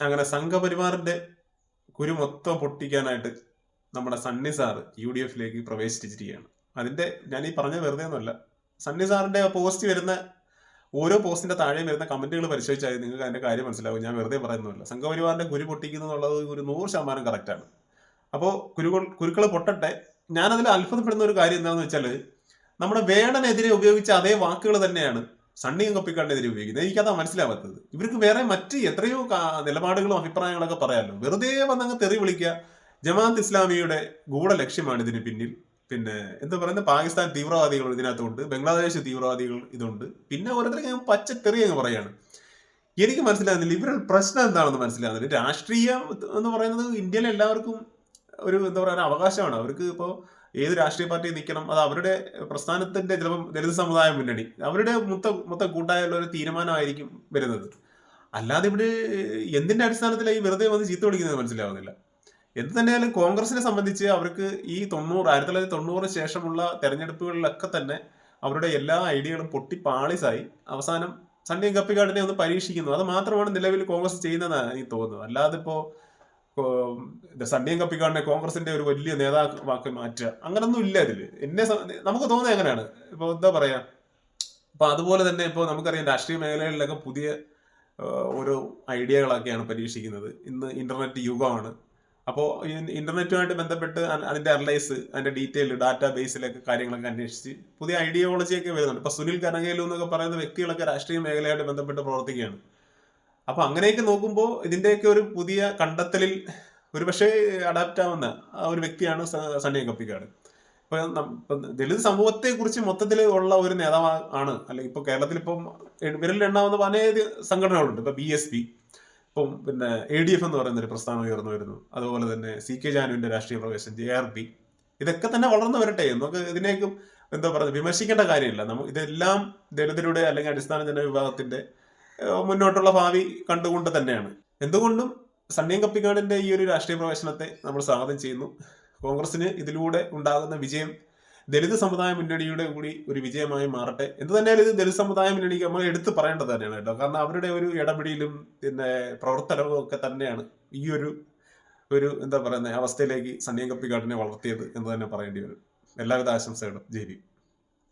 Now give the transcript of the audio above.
അങ്ങനെ സംഘപരിവാറിന്റെ കുരു മൊത്തം പൊട്ടിക്കാനായിട്ട് നമ്മുടെ സണ്ണി സാറ് UDF-ലേക്ക് പ്രവേശിച്ചിരിക്കുകയാണ്. അതിന്റെ ഞാൻ ഈ പറഞ്ഞ വെറുതെ ഒന്നുമല്ല. സണ്ണി സാറിന്റെ പോസ്റ്റ് വരുന്ന ഓരോ പോസ്റ്റിന്റെ താഴെയും വരുന്ന കമന്റുകൾ പരിശോധിച്ചാൽ നിങ്ങൾക്ക് അതിന്റെ കാര്യം മനസ്സിലാവും. ഞാൻ വെറുതെ പറയുന്നില്ല. സംഘപരിവാറിന്റെ കുരു പൊട്ടിക്കുന്നു എന്നുള്ളത് ഒരു 100% കറക്റ്റാണ്. അപ്പോൾ കുരുക്കൾ പൊട്ടട്ടെ. ഞാനതിൽ അത്ഭുതപ്പെടുന്ന ഒരു കാര്യം എന്താണെന്ന് വെച്ചാൽ, നമ്മുടെ വേടനെതിരെ ഉപയോഗിച്ച അതേ വാക്കുകൾ തന്നെയാണ് സണ്ണിയും കപ്പിക്കാടിനെതിരെ ഉപയോഗിക്കുന്നത്. എനിക്കതാ മനസ്സിലാവാത്തത്. ഇവർക്ക് വേറെ മറ്റ് എത്രയോ നിലപാടുകളും അഭിപ്രായങ്ങളൊക്കെ പറയാമല്ലോ. വെറുതെ വന്നങ്ങ് തെറി വിളിക്കുക. ജമാഅത്ത് ഇസ്ലാമിയുടെ ഗൂഢലക്ഷ്യമാണ് ഇതിന് പിന്നിൽ. പിന്നെ എന്താ പറയുന്നത്, പാകിസ്ഥാൻ തീവ്രവാദികൾ ഇതിനകത്തുണ്ട്, ബംഗ്ലാദേശ് തീവ്രവാദികൾ ഇതുണ്ട്, പിന്നെ ഓരോരുത്തർക്ക് പച്ചത്തെറി അങ്ങ് പറയാണ്. എനിക്ക് മനസ്സിലാകുന്നില്ല ഇവരുടെ പ്രശ്നം എന്താണെന്ന് മനസ്സിലാകുന്നില്ല. രാഷ്ട്രീയം എന്ന് പറയുന്നത് ഇന്ത്യയിലെ എല്ലാവർക്കും ഒരു എന്താ പറയുക അവകാശമാണ്. അവർക്ക് ഇപ്പോൾ ഏത് രാഷ്ട്രീയ പാർട്ടി നിൽക്കണം, അത് അവരുടെ പ്രസ്ഥാനത്തിന്റെ ചിലപ്പം ദലിത് സമുദായ മുന്നണി അവരുടെ മൊത്തം കൂട്ടായുള്ള ഒരു തീരുമാനമായിരിക്കും വരുന്നത്. അല്ലാതെ ഇവിടെ എന്തിന്റെ അടിസ്ഥാനത്തിലായി വെറുതെ വന്ന് ചീത്ത വിളിക്കുന്നത് മനസ്സിലാവുന്നില്ല. എന്ത് തന്നെയാലും കോൺഗ്രസിനെ സംബന്ധിച്ച് അവർക്ക് ഈ 1990 ശേഷമുള്ള തെരഞ്ഞെടുപ്പുകളിലൊക്കെ തന്നെ അവരുടെ എല്ലാ ഐഡിയകളും പൊട്ടി പാളിസായി അവസാനം സണ്ണിയും കപ്പിക്കാടിനെ ഒന്ന് പരീക്ഷിക്കുന്നു. അത് മാത്രമാണ് നിലവിൽ കോൺഗ്രസ് ചെയ്യുന്നതാണ് എനിക്ക് തോന്നുന്നത്. അല്ലാതെ ഇപ്പോ സണ്ണിയും കപ്പിക്കാടിനെ കോൺഗ്രസിന്റെ ഒരു വലിയ നേതാവാക്കി മാറ്റുക അങ്ങനൊന്നും ഇല്ല ഇതില്. നമുക്ക് തോന്നുന്നത് എങ്ങനെയാണ് ഇപ്പൊ എന്താ പറയാ, അപ്പൊ അതുപോലെ തന്നെ ഇപ്പൊ നമുക്കറിയാം രാഷ്ട്രീയ മേഖലകളിലൊക്കെ പുതിയ ഓരോ ഐഡിയകളൊക്കെയാണ് പരീക്ഷിക്കുന്നത്. ഇന്ന് ഇന്റർനെറ്റ് യുഗമാണ്. അപ്പോൾ ഇന്റർനെറ്റുമായിട്ട് ബന്ധപ്പെട്ട് അതിന്റെ അനലൈസ്, അതിന്റെ ഡീറ്റെയിൽ ഡാറ്റാ ബേസിലൊക്കെ കാര്യങ്ങളൊക്കെ അന്വേഷിച്ച് പുതിയ ഐഡിയോളജിയൊക്കെ വരുന്നുണ്ട്. ഇപ്പൊ സുനിൽ കനകേലു എന്നൊക്കെ പറയുന്ന വ്യക്തികളൊക്കെ രാഷ്ട്രീയ മേഖലയായിട്ട് ബന്ധപ്പെട്ട് പ്രവർത്തിക്കുകയാണ്. അപ്പൊ അങ്ങനെയൊക്കെ നോക്കുമ്പോൾ ഇതിന്റെയൊക്കെ ഒരു പുതിയ കണ്ടെത്തലിൽ ഒരുപക്ഷെ അഡാപ്റ്റ് ആവുന്ന ആ ഒരു വ്യക്തിയാണ് സണ്ണി കപ്പിക്കാട്. ഇപ്പൊ ദലിത് സമൂഹത്തെ കുറിച്ച് മൊത്തത്തിൽ ഉള്ള ഒരു നേതാവ് ആണ്. അല്ലെങ്കിൽ ഇപ്പൊ കേരളത്തിൽ ഇപ്പം വിരലിൽ എണ്ണാവുന്ന പല സംഘടനകളുണ്ട്. ഇപ്പൊ BSP, ഇപ്പം പിന്നെ ADF എന്ന് പറയുന്ന ഒരു പ്രസ്ഥാനം ഉയർന്നു വരുന്നു. അതുപോലെ തന്നെ CK ജാനുവിന്റെ രാഷ്ട്രീയ പ്രവേശനം, JRP, ഇതൊക്കെ തന്നെ വളർന്നു വരട്ടെ. നമുക്ക് ഇതിനേക്കും എന്താ പറയുക വിമർശിക്കേണ്ട കാര്യമില്ല. ഇതെല്ലാം ദലിതരുടെ അല്ലെങ്കിൽ അടിസ്ഥാന ജനവിഭാഗത്തിന്റെ മുന്നോട്ടുള്ള ഭാവി കണ്ടുകൊണ്ട് തന്നെയാണ്. എന്തുകൊണ്ടും സണ്ണിയും കപ്പിക്കാടിന്റെ ഈ ഒരു രാഷ്ട്രീയ പ്രവേശനത്തെ നമ്മൾ സ്വാഗതം ചെയ്യുന്നു. കോൺഗ്രസിന് ഇതിലൂടെ ഉണ്ടാകുന്ന വിജയം ദലിത് സമുദായ മുന്നണിയുടെ കൂടി ഒരു വിജയമായി മാറട്ടെ. എന്ത് തന്നെയാലും ഇത് ദലിത് സമുദായ മുന്നണിക്ക് നമ്മൾ എടുത്ത് പറയേണ്ടത് തന്നെയാണ് കേട്ടോ. കാരണം അവരുടെ ഒരു ഇടപെടലും പിന്നെ പ്രവർത്തനവും ഒക്കെ തന്നെയാണ് ഈ ഒരു എന്താ പറയുന്ന അവസ്ഥയിലേക്ക് സണ്ണിയും കപ്പിക്കാടിനെ വളർത്തിയത് എന്ന് തന്നെ പറയേണ്ടി വരും. എല്ലാവിധ ആശംസകളും. JB.